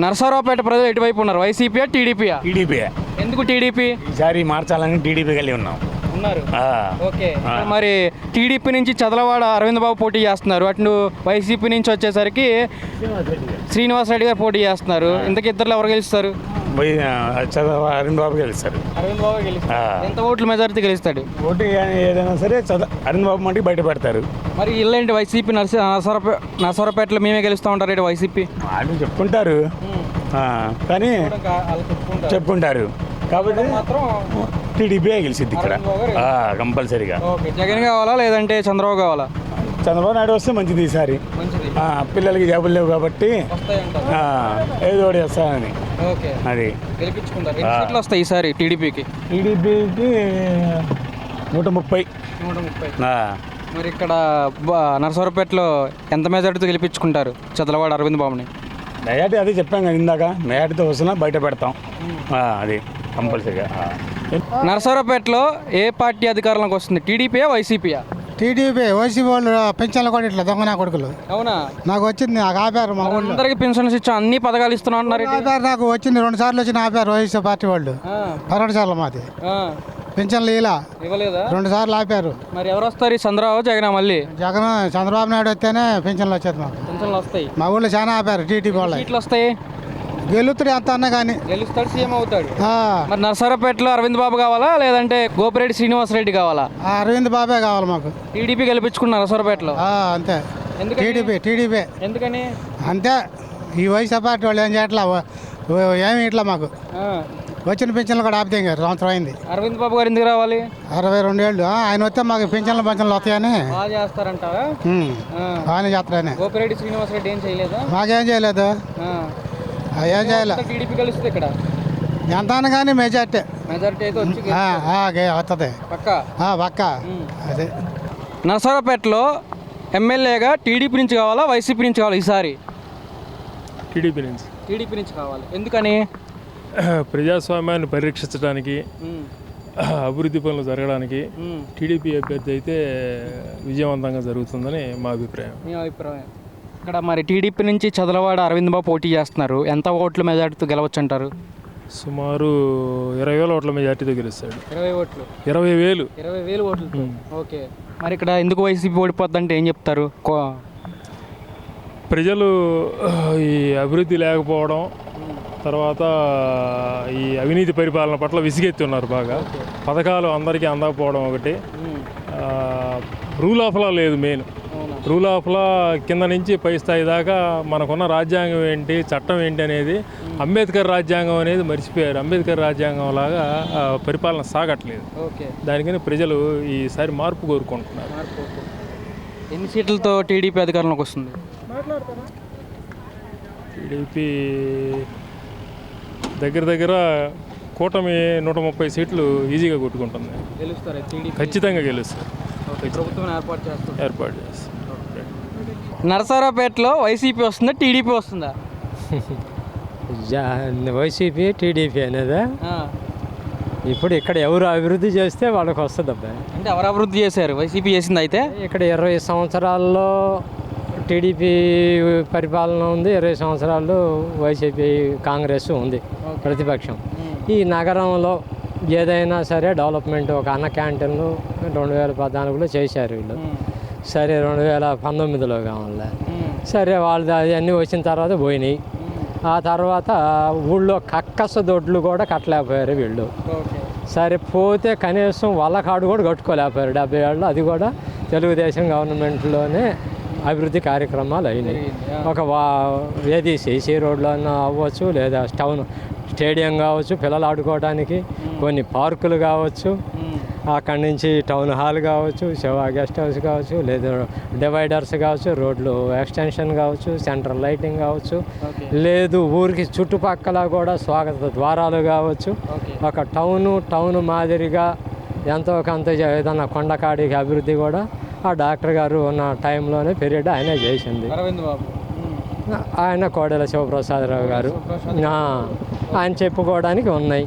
నరసరావుపేట ప్రజలు ఎటువైపు ఉన్నారు? వైసీపీయా టీడీపీయా? టీడీపీ. ఎందుకు టీడీపీ? ఈసారి మార్చాలని టీడీపీ కలిగి ఉన్నాం. ఉన్నారు. ఓకే. మరి టీడీపీ నుంచి చదలవాడ అరవింద్ బాబు పోటీ చేస్తున్నారు, అటు వైసీపీ నుంచి వచ్చేసరికి శ్రీనివాస్ రెడ్డి గారు పోటీ చేస్తున్నారు. ఇంతకు ఇద్దరు ఎవరు గెలుస్తారు? అరవింద్ బాబు గెలుస్తారు. అరవింద్ బాబు గెలుస్తారు. ఎంత ఓట్ల మెజారిటీ గెలుస్తాడు? ఓటు ఏదైనా సరే అరవింద్ బాబు మటుకు బయట పెడతారు. మరి ఇల్లేంటి వైసీపీ నరసరావుపేటలో మేమే గెలుస్తూ ఉంటారు ఏంటి వైసీపీ? వాళ్ళు చెప్పుకుంటారు కానీ చెప్పుకుంటారు కాబట్టి మాత్రం టీడీపీ గెలిచింది ఇక్కడ కంపల్సరీగా. జగన్ కావాలా లేదంటే చంద్రబాబు కావాలా? చంద్రబాబు నాయుడు వస్తే మంచిది ఈసారి. పిల్లలకి జాబులు లేవు కాబట్టి ఏదో ఒకటి చేస్తానని అది గెలిపించుకుంటారు. వస్తాయి ఈసారి టీడీపీకి 130. మరి ఇక్కడ నరసరావుపేటలో ఎంత మెజార్టీతో గెలిపించుకుంటారు చదలవాడ అరవింద్ బాబుని? మెజార్టీ అదే చెప్పాం కదా ఇందాక, మెజార్టీతో వస్తున్నా బయట పెడతాం అది కంపల్సరీగా. నరసరావుపేటలో ఏ పార్టీ అధికారంలోకి వస్తుంది? టీడీపీయా వైసీపీయా? టీడీపీ. వైసీపీ వాళ్ళు పెన్షన్లు కూడా ఇట్లా దొంగ నా కొడుకులు. అవునా? నాకు వచ్చింది, నాకు ఆపారు. మా ఊళ్ళో అందరికి పెన్షన్స్ ఇచ్చాం, అన్ని పథకాలు ఇస్తున్నా అన్నారు. ఆపారు, నాకు వచ్చింది 2 సార్లు వచ్చి ఆపారు వైసీపీ పార్టీ వాళ్ళు. 12 సార్లు మాది పెన్షన్లు ఇలా ఇవ్వలేదా? 2 సార్లు ఆపారు. మరి ఎవరు వస్తారు? చంద్రబాబు జగన్? మళ్ళీ జగన్ చంద్రబాబు నాయుడు వస్తేనే పెన్షన్లు వచ్చేది మాకు. పెన్షన్లు వస్తాయి. మా ఊళ్ళో చాలా ఆపారు టీడీపీ వాళ్ళు. ఇట్లా వస్తాయి. గెలుతుడు ఎంత అన్నా కానీ గెలుస్తాడు, సీఎం అవుతాడు. మరి నరసరావుపేటలో అరవింద్ బాబు కావాలా లేదంటే గోపిరెడ్డి శ్రీనివాస్ రెడ్డి కావాలా? అరవింద్ బాబే కావాలి మాకు. టీడీపీ గెలిపించుకున్నారు నరసరావుపేటలో. అంతే. టీడీపీ ఎందుకని? అంతే. ఈ వైసీపీ పార్టీ వాళ్ళు ఏం చేయట్లా, ఏమి ఇట్లా మాకు వచ్చిన పెన్షన్లు కూడా ఆపితే ఇంకా సంవత్సరం అయింది. అరవింద్ బాబు గారు ఎందుకు రావాలి? 62 ఏళ్ళు ఆయన వస్తే మాకు పెన్షన్లు వస్తాయని బాగా చేస్తారంటారా? బాగానే చేస్తారని. గోపిరెడ్డి శ్రీనివాస్ రెడ్డి ఏం చేయలేదా? మాకేం చేయలేదు. ఏం చేయలేదు. టీడీపీ గెలుస్తుంది ఇక్కడ ఎంత అని కానీ మెజార్టీ అయితే వస్తుంది పక్క. అదే. నరసరావుపేటలో ఎమ్మెల్యేగా టీడీపీ నుంచి కావాలా వైసీపీ నుంచి కావాలా ఈసారి? టీడీపీ నుంచి కావాలి. ఎందుకని? ప్రజాస్వామ్యాన్ని పరిరక్షించడానికి, అభివృద్ధి పనులు జరగడానికి టీడీపీ అభ్యర్థి అయితే విజయవంతంగా జరుగుతుందని మా అభిప్రాయం. మీ అభిప్రాయం? ఇక్కడ మరి టీడీపీ నుంచి చదలవాడ అరవింద్ బాబు పోటీ చేస్తున్నారు, ఎంత ఓట్ల మెజార్టీతో గెలవచ్చు అంటారు? సుమారు 20,000 ఓట్ల మెజార్టీతో గెలుస్తాడు. 20 ఓట్లు? 20,000 ఓట్లు. ఓకే. మరి ఇక్కడ ఎందుకు వైసీపీ ఓడిపోద్దంటే ఏం చెప్తారు? ప్రజలు ఈ అభివృద్ధి లేకపోవడం, తర్వాత ఈ అవినీతి పరిపాలన పట్ల విసిగెత్తి ఉన్నారు బాగా. పథకాలు అందరికీ అందకపోవడం ఒకటి, రూల్ ఆఫ్ లా లేదు. మెయిన్ రూల్ ఆఫ్ లా కింద నుంచి పై స్థాయి దాకా మనకున్న రాజ్యాంగం ఏంటి, చట్టం ఏంటి అనేది అంబేద్కర్ రాజ్యాంగం అనేది మర్చిపోయారు. అంబేద్కర్ రాజ్యాంగం లాగా పరిపాలన సాగట్లేదు. దానికని ప్రజలు ఈసారి మార్పు కోరుకుంటున్నారు. ఎన్ని సీట్లతో టీడీపీ అధికారంలోకి వస్తుంది? టీడీపీ దగ్గర కూటమి 130 సీట్లు ఈజీగా కొట్టుకుంటుంది. ఖచ్చితంగా గెలుస్తారు. ఏర్పాటు చేస్తారు. నరసరావుపేటలో వైసీపీ వస్తుందా టీడీపీ వస్తుందా? వైసీపీ టీడీపీ అనేదా? ఇప్పుడు ఇక్కడ ఎవరు అభివృద్ధి చేస్తే వాళ్ళకి వస్తుంది అబ్బాయి. అంటే ఎవరు అభివృద్ధి చేశారు? వైసీపీ చేసింది. అయితే ఇక్కడ 20 సంవత్సరాల్లో టీడీపీ పరిపాలన ఉంది, 20 సంవత్సరాలు వైసీపీ కాంగ్రెస్ ఉంది ప్రతిపక్షం. ఈ నగరంలో ఏదైనా సరే డెవలప్మెంట్, ఒక అన్న క్యాంటీన్లు 2014లో చేశారు వీళ్ళు. సరే 2019లో కావాలి. సరే వాళ్ళు అవన్నీ వచ్చిన తర్వాత పోయినాయి. ఆ తర్వాత ఊళ్ళో కక్కస దొడ్లు కూడా కట్టలేకపోయారు వీళ్ళు. సరే పోతే కనీసం వల్లకాడు కూడా కట్టుకోలేకపోయారు 70 ఏళ్ళు. అది కూడా తెలుగుదేశం గవర్నమెంట్లోనే అభివృద్ధి కార్యక్రమాలు అయినాయి. ఒక ఏది సీసీ రోడ్లో అవ్వచ్చు, లేదా టౌన్ స్టేడియం కావచ్చు, పిల్లలు ఆడుకోవడానికి కొన్ని పార్కులు కావచ్చు, అక్కడి నుంచి టౌన్ హాల్ కావచ్చు, శివ గెస్ట్ హౌస్ కావచ్చు, లేదా డివైడర్స్ కావచ్చు, రోడ్లు ఎక్స్టెన్షన్ కావచ్చు, సెంట్రల్ లైటింగ్ కావచ్చు, లేదు ఊరికి చుట్టుపక్కల కూడా స్వాగత ద్వారాలు కావచ్చు. ఒక టౌన్ మాదిరిగా ఎంతో కొంత ఏదన్నా కొండకాడికి అభివృద్ధి కూడా ఆ డాక్టర్ గారు ఉన్న టైంలోనే పీరియడ్ ఆయనే చేసింది. ఆయన కోడెల శివప్రసాదరావు గారు ఆయన చెప్పుకోవడానికి ఉన్నాయి.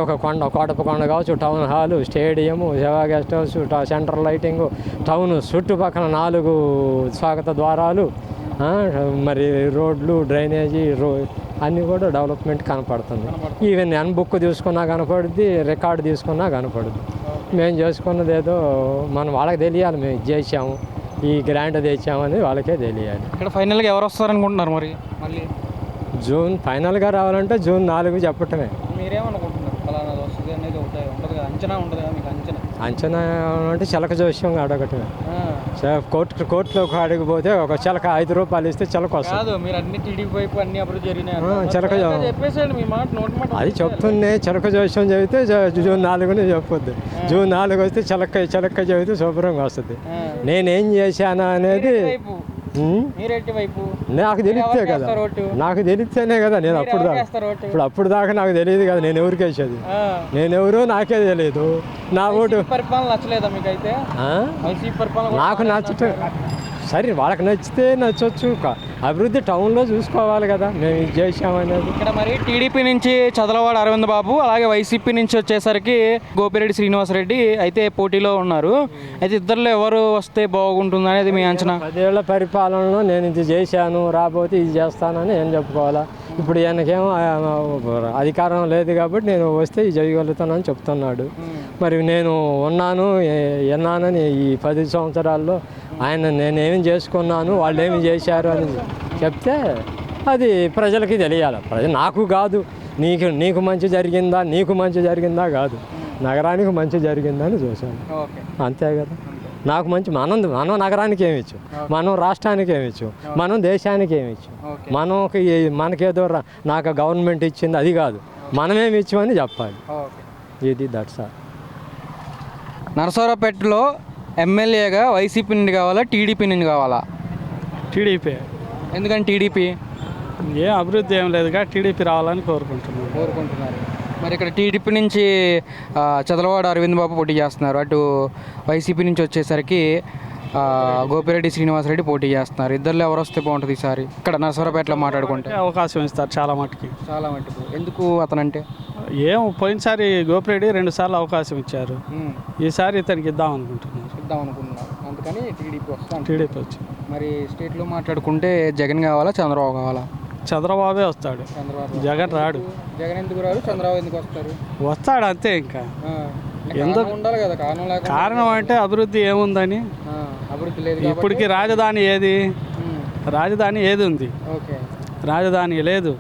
ఒక కోటపకొండ కావచ్చు, town hall, stadium, Shiva guest house, central lighting, town చుట్టుపక్కల 4 స్వాగత ద్వారాలు, మరి రోడ్లు, డ్రైనేజీ, అన్నీ కూడా డెవలప్మెంట్ కనపడుతుంది. ఈవెన్ ఎన్ బుక్ తీసుకున్నా కనపడుద్ది, రికార్డు తీసుకున్నా కనపడుద్ది. మేము చేసుకున్నది ఏదో మనం వాళ్ళకి తెలియాలి, మేము ఇది చేసాము, ఈ గ్రాంట్ తెచ్చామని వాళ్ళకే తెలియాలి. ఇక్కడ ఫైనల్గా ఎవరు వస్తారనుకుంటున్నారు మరి మళ్ళీ? జూన్ ఫైనల్గా రావాలంటే జూన్ 4 చెప్పటమే. మీరేమనుకుంటున్నారు? ఫలానా వస్తుంది అనేది ఒకటే ఉంటుంది కదా, అంచనా ఉంటుంది కదా మీకు? అంచనా అంటే చిలక జోస్యం అడగటమే. కోర్టులో ఒక అడిగి పోతే ఒక చిలక 5 రూపాయలు ఇస్తే చిలక వస్తుంది. కాదు, మీరు అన్ని టీడీపీ వైపు అన్ని అభివృద్ధి జరిగినాయి చిలక చెప్పేసాడు మీ మాట, నోటి మాట. అది చెప్తుంది. చిలక జోస్యం చెబితే జూన్ 4 చెప్పొద్దు. జూన్ 4 వస్తే చిలక చెబితే శుభ్రంగా వస్తుంది. నేనేం చేశానా అనేది నాకు తెలిస్తే కదా, నాకు తెలిస్తేనే కదా నేను అప్పుడు దాకా నాకు తెలియదు కదా నేను ఎవరికి వేసేది. నేనెవరో నాకే తెలియదు. నా ఓటు పరిపాలన నచ్చలేదా మీకైతే? నాకు నచ్చటం సరే, వాళ్ళకి నచ్చితే నచ్చవచ్చు. అభివృద్ధి టౌన్లో చూసుకోవాలి కదా మేము ఇది చేసామనేది. ఇక్కడ మరి టీడీపీ నుంచి చదలవాడ అరవింద్ బాబు, అలాగే వైసీపీ నుంచి వచ్చేసరికి గోపిరెడ్డి శ్రీనివాసరెడ్డి అయితే పోటీలో ఉన్నారు. అయితే ఇద్దరిలో ఎవరు వస్తే బాగుంటుంది అనేది మీ అంచనా? 10 ఏళ్ల పరిపాలనలో నేను ఇది చేశాను, రాబోతే ఇది చేస్తానని ఏం చెప్పుకోవాలా? ఇప్పుడు ఈయనకేమో అధికారం లేదు కాబట్టి నేను వస్తే ఇది చేయగలుగుతానని చెప్తున్నాడు. మరి నేను విన్నానని ఈ 10 సంవత్సరాల్లో ఆయన నేనేమి చేసుకున్నాను, వాళ్ళు ఏమి చేశారు అని చెప్తే అది ప్రజలకి తెలియాలి. నాకు కాదు, నీకు మంచి జరిగిందా, నీకు మంచి జరిగిందా కాదు, నగరానికి మంచి జరిగిందని చూశాను, అంతే కదా. నాకు మంచి మనం నగరానికి ఏమి ఇచ్చు, మనం రాష్ట్రానికి ఏమి ఇచ్చు, మనం దేశానికి ఏమి ఇచ్చు, మనకేదో నాకు గవర్నమెంట్ ఇచ్చింది అది కాదు, మనమేమి ఇచ్చామని చెప్పాలి. ఇది దట్స్ ఆల్. నరసరావుపేటలో ఎమ్మెల్యేగా వైసీపీ నుండి కావాలా, టీడీపీ నుండి కావాలా? టీడీపీ. ఎందుకని టీడీపీ? ఏం అభివృద్ధి ఏం లేదుగా, టీడీపీ రావాలని కోరుకుంటున్నారు. మరి ఇక్కడ టీడీపీ నుంచి చదలవాడ అరవింద్ బాబు పోటీ చేస్తున్నారు, అటు వైసీపీ నుంచి వచ్చేసరికి గోపిరెడ్డి శ్రీనివాసరెడ్డి పోటీ చేస్తున్నారు. ఇద్దరిలో ఎవరు వస్తే బాగుంటుంది ఈసారి ఇక్కడ నరసరావుపేటలో మాట్లాడుకుంటే? అవకాశం ఇస్తారు చాలా మటుకు. ఎందుకు అతనంటే? పోయినసారి గోపిరెడ్డి 2 సార్లు అవకాశం ఇచ్చారు, ఈసారి ఇతనికి ఇద్దాం అనుకుంటున్నారు. అందుకని టీడీపీ వచ్చి. మరి స్టేట్లో మాట్లాడుకుంటే జగన్ కావాలా, చంద్రబాబు కావాలా? చంద్రబాబే వస్తాడు, జగన్ రాడు. జగన్ ఎందుకు రాడు, చంద్రబాబు ఎందుకు వస్తారు? వస్తాడు అంతే. ఇంకా ఎందుకు ఉండాలి కదా కారణం? కారణం అంటే అభివృద్ధి ఏముందని. అభివృద్ధి లేదు. ఇప్పటికి రాజధాని ఏది ఉంది? రాజధాని లేదు,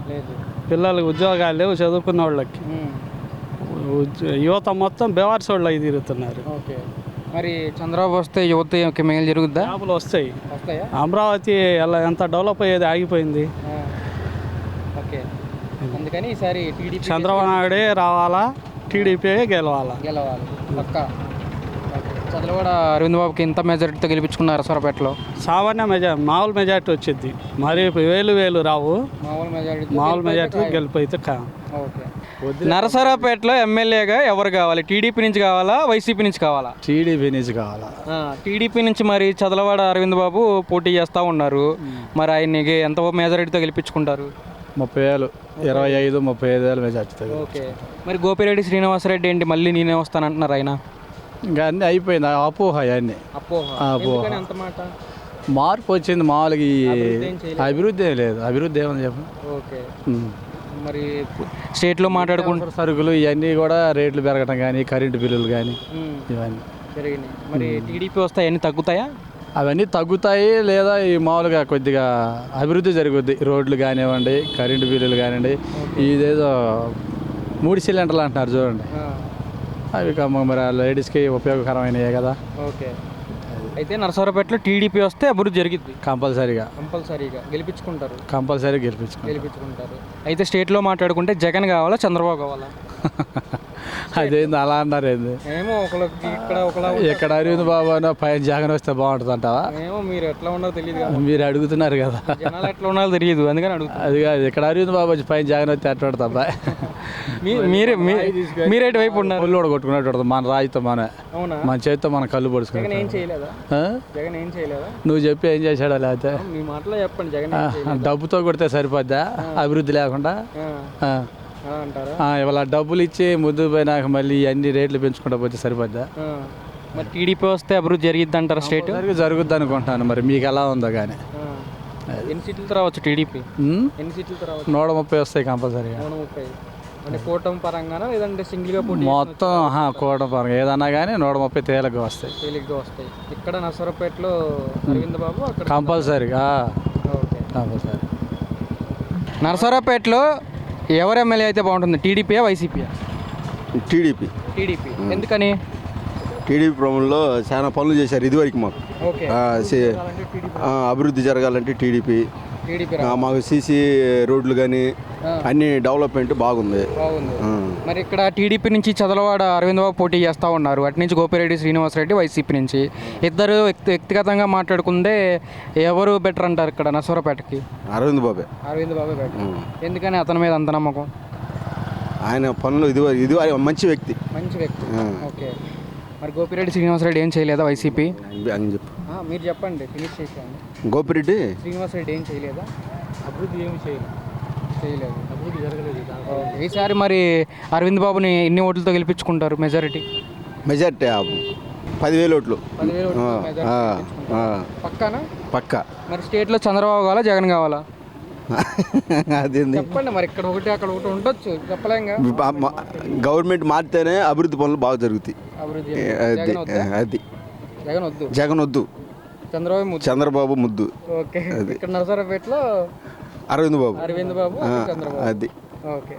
పిల్లలకి ఉద్యోగాలు లేవు, చదువుకున్న వాళ్ళకి. యువత మొత్తం బేవార్స్ వాళ్ళు అయి తిరుగుతున్నారు. మరి చంద్రబాబు వస్తే యువత మేలు జరుగుద్దా? జాబులు వస్తాయి. అమరావతి ఎంత డెవలప్ అయ్యేది ఆగిపోయింది. అందుకని ఈసారి టీడీపీ చంద్రబాబు నాయుడే రావాలా, టీడీపీ గెలవాలి. పక్కా. చదలవాడ అరవింద్ బాబుకి ఎంత మెజారిటీతో గెలిపించుకున్నారు సొరపేటలో? సామాన్య మామూలు మెజార్టీ వచ్చింది, మరి వేలు రావు. మామూలు మెజార్టీ గెలిపోతే నరసరావుపేటలో ఎమ్మెల్యేగా ఎవరు కావాలి? టీడీపీ నుంచి కావాలా, వైసీపీ నుంచి కావాలా? టీడీపీ నుంచి కావాలా. టీడీపీ నుంచి మరి చదలవాడ అరవింద్ బాబు పోటీ చేస్తూ ఉన్నారు. మరి ఆయనకి ఎంత మెజారిటీతో గెలిపించుకుంటారు? 30,000, 25-35,000 మెజార్టీ. మరి గోపిరెడ్డి శ్రీనివాసరెడ్డి ఏంటి మళ్ళీ నేనే వస్తానంటున్నారు ఆయన? ఇంకా అన్నీ అయిపోయింది, అపోహ అన్నీ. మార్పు వచ్చింది మామూలుగా. అభివృద్ధి ఏం లేదు. అభివృద్ధి ఏమని చెప్పు. మరి స్టేట్లో మాట్లాడుకుంటే సరుకులు ఇవన్నీ కూడా రేట్లు పెరగడం కానీ, కరెంటు బిల్లులు కానీ ఇవన్నీ పెరిగినాయి. మరి టీడీపీ వస్తే అవన్నీ తగ్గుతాయా? అవన్నీ తగ్గుతాయి, లేదా ఈ మామూలుగా కొద్దిగా అభివృద్ధి జరుగుద్ది. రోడ్లు కానివ్వండి, కరెంటు బిల్లులు కానివ్వండి, ఇదేదో 3 సిలిండర్లు అంటున్నారు చూడండి, అవి మరి లేడీస్కి ఉపయోగకరమైనవి కదా. అయితే నరసరావుపేటలో టీడీపీ వస్తే అభివృద్ధి జరిగింది కంపల్సరీగా గెలిపించుకుంటారు. గెలిపించుకుంటారు. అయితే స్టేట్లో మాట్లాడుకుంటే జగన్ కావాలా, చంద్రబాబు కావాలా? అదేంది అలా అన్నారు? ఏంది ఏమో ఇక్కడ అరవింద్ బాబు అని పైన జగన్ వస్తే బాగుంటుంది అంటావా? మీరు ఎట్లా ఉన్నారో తెలియదు, మీరు అడుగుతున్నారు కదా. జనాలు ఎట్లా ఉన్నారో తెలియదు, అందుకని అడుగుతారు. అది కాదు, ఇక్కడ అరవింద్ బాబు వచ్చి పైన జగన్ వస్తే ఎట్లా పడుతుందా? మీరేటి వైపు ఉన్నారు? ఒళ్ళు కూడా కొట్టుకున్నట్టు మన రాయితో మన చేతితో మన కళ్ళు పొడుచుకున్నాం. నువ్వు చెప్పి ఏం చేశాడా? లేకపోతే డబ్బుతో కొడితే సరిపోద్దా అభివృద్ధి లేకుండా? ఇవాళ డబ్బులు ఇచ్చి ముద్దు పోయినాక మళ్ళీ అన్ని రేట్లు పెంచుకుంటా పోతే సరిపోద్దా? మరి టీడీపీ వస్తే అభివృద్ధి జరిగిద్ది అంటారా? స్టేట్ జరుగుద్ది అనుకుంటున్నాను. మరి మీకు ఎలా ఉందో కానీ ఎన్ని సీట్లతో రావచ్చు టీడీపీ? ఉమ్, ఎన్ని సీట్లతో రావచ్చు? 130 వస్తాయి కంపల్సరీగా. 130. అంటే కూటమి పరంగానా లేదంటే సింగిల్గా పోటీ మొత్తం కూటమి పరంగా ఏదన్నా కానీ 130 తేలిగ్గా వస్తాయి తేలిగ్గా వస్తాయి. ఇక్కడ నర్సరావుపేటలో అరవింద్ బాబు, అక్కడ కంపల్సరీగా. ఓకే. కంపల్సరీ. నర్సరావుపేటలో ఎవరు ఎమ్మెల్యే అయితే బాగుంటుంది, టీడీపీయా వైసీపీయా? TDP TDP. ఎందుకని? టీడీపీ ప్రభుత్వంలో చాలా పనులు చేశారు ఇదివరకు మాకు. ఓకే. అభివృద్ధి జరగాలంటే టీడీపీ. టీడీపీ మాకు సీసీ రోడ్లు కానీ అన్ని డెవలప్మెంట్ బాగుంది. బాగుంది. మరి ఇక్కడ టీడీపీ నుంచి చదలవాడ అరవింద్ బాబు పోటీ చేస్తూ ఉన్నారు, అటు నుంచి గోపిరెడ్డి శ్రీనివాసరెడ్డి వైసీపీ నుంచి. ఇద్దరు వ్యక్తిగతంగా మాట్లాడుకుందే ఎవరు బెటర్ అంటారు ఇక్కడ నర్సరావుపేటకి? అరవింద్ బాబే. అరవింద్ బాబే బెటర్. ఎందుకని అతని మీద అంత నమ్మకం? ఆయన పనులు ఇదివరకు మంచి వ్యక్తి. మంచి వ్యక్తి. ఓకే. మరి గోపిరెడ్డి శ్రీనివాసరెడ్డి ఏం చేయలేదా వైసీపీ? అని చెప్పు. మీరు చెప్పండి, ఫినిష్ చేసాను. గోపిరెడ్డి శ్రీనివాసరెడ్డి ఏం చేయలేదా? అభివృద్ధి ఏమి చేయలేదు. అభివృద్ధి జరగలేదు. ఈసారి మరి అరవింద్ బాబుని ఎన్ని ఓట్లతో గెలిపించుకుంటారు? మెజారిటీ 10,000 ఓట్లు. 10,000 ఓట్లు మెజారిటీ పక్కానా? పక్కా. మరి స్టేట్లో చంద్రబాబు కావాలా జగన్ కావాలా? అదేంది, చెప్పండి. మరి ఇక్కడ ఒకటి అక్కడ ఒకటి ఉండొచ్చు, చెప్పలేంగా. గవర్నమెంట్ మారితేనే అభివృద్ధి పనులు బాగా జరుగుతాయి. అభివృద్ధి అది జగన్ వద్దు. జగన్ వద్దు, చంద్రబాబు ముద్దు. చంద్రబాబు ముద్దు. ఓకే. ఇక్కడ నర్సరావుపేటలో అరవింద్ బాబు. అరవింద్ బాబు, చంద్రబాబు. అది ఓకే.